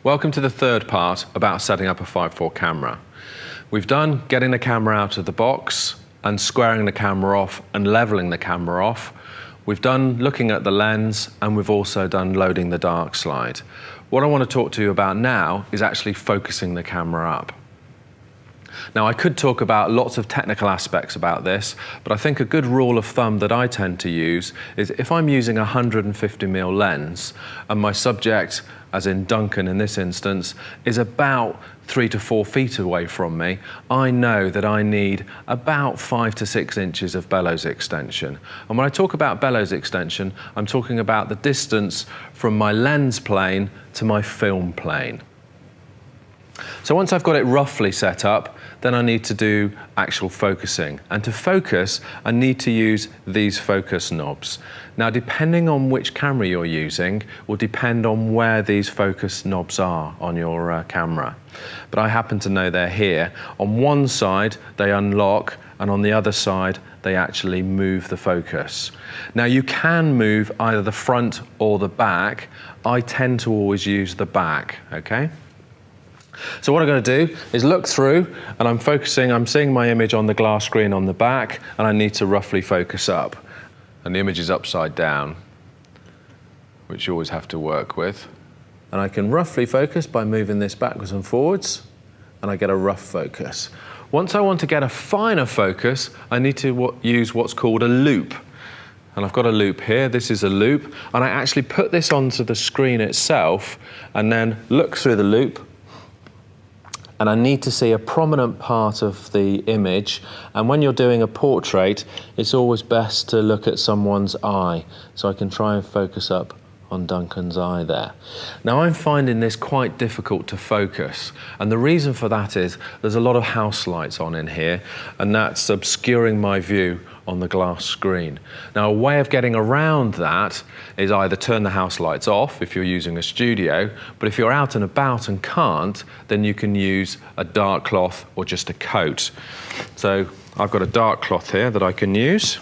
Welcome to the third part about setting up a 5.4 camera. We've done getting the camera out of the box and squaring the camera off and leveling the camera off. We've done looking at the lens, and we've also done loading the dark slide. What I want to talk to you about now is actually focusing the camera up. Now, I could talk about lots of technical aspects about this, but I think a good rule of thumb that I tend to use is if I'm using a 150mm lens and my subject, as in Duncan in this instance, is about 3 to 4 feet away from me, I know that I need about 5 to 6 inches of bellows extension. And when I talk about bellows extension, I'm talking about the distance from my lens plane to my film plane. So once I've got it roughly set up, then I need to do actual focusing. And to focus, I need to use these focus knobs. Now, depending on which camera you're using, will depend on where these focus knobs are on your camera. But I happen to know they're here. On one side, they unlock, and on the other side, they actually move the focus. Now, you can move either the front or the back. I tend to always use the back, okay? So what I'm going to do is look through, and I'm focusing, I'm seeing my image on the glass screen on the back, and I need to roughly focus up. And the image is upside down, which you always have to work with. And I can roughly focus by moving this backwards and forwards, and I get a rough focus. Once I want to get a finer focus, I need to use what's called a loop. And I've got a loop here, this is a loop, and I actually put this onto the screen itself, and then look through the loop, and I need to see a prominent part of the image. And when you're doing a portrait, it's always best to look at someone's eye. So I can try and focus up on Duncan's eye there. Now, I'm finding this quite difficult to focus. And the reason for that is there's a lot of house lights on in here, and that's obscuring my view on the glass screen. Now, a way of getting around that is either turn the house lights off if you're using a studio, but if you're out and about and can't, then you can use a dark cloth or just a coat. So I've got a dark cloth here that I can use.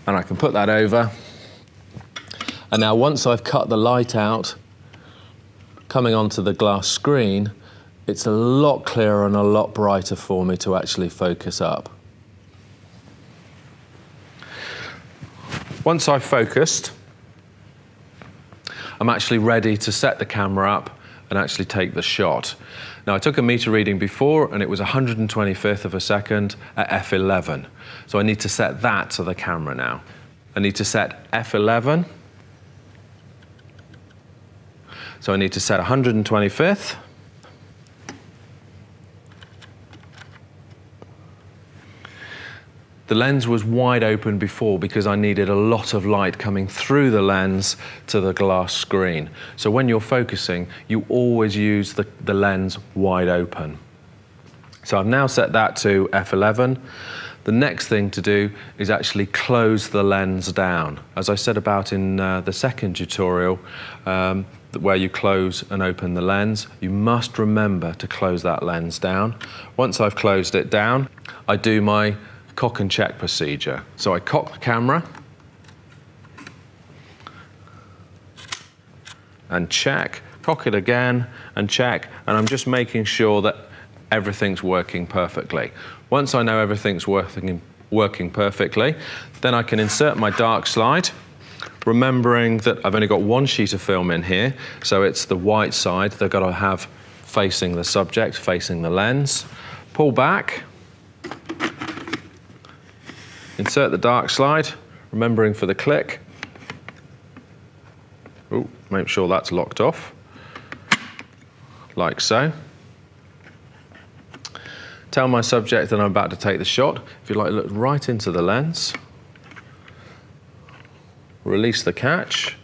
And I can put that over. And now once I've cut the light out, coming onto the glass screen, it's a lot clearer and a lot brighter for me to actually focus up. Once I've focused, I'm actually ready to set the camera up and actually take the shot. Now, I took a meter reading before, and it was 125th of a second at f11. So I need to set that to the camera now. I need to set f11. So I need to set 125th. The lens was wide open before because I needed a lot of light coming through the lens to the glass screen. So when you're focusing, you always use the lens wide open. So I've now set that to f11. The next thing to do is actually close the lens down. As I said about in the second tutorial, where you close and open the lens, you must remember to close that lens down. Once I've closed it down, I do my cock and check procedure. So I cock the camera and check, cock it again and check, and I'm just making sure that everything's working perfectly. Once I know everything's working perfectly, then I can insert my dark slide, remembering that I've only got one sheet of film in here, so it's the white side they've got to have facing the subject, facing the lens. Pull back, insert the dark slide, remembering for the click. Ooh, make sure that's locked off, like so. Tell my subject that I'm about to take the shot. If you like, look right into the lens. Release the catch.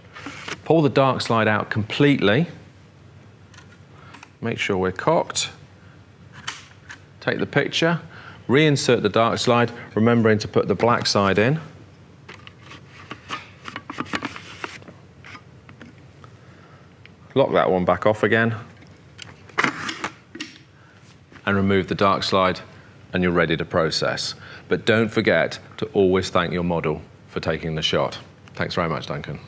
Pull the dark slide out completely. Make sure we're cocked. Take the picture. Reinsert the dark slide, remembering to put the black side in. Lock that one back off again. and remove the dark slide, and you're ready to process. But don't forget to always thank your model for taking the shot. Thanks very much, Duncan.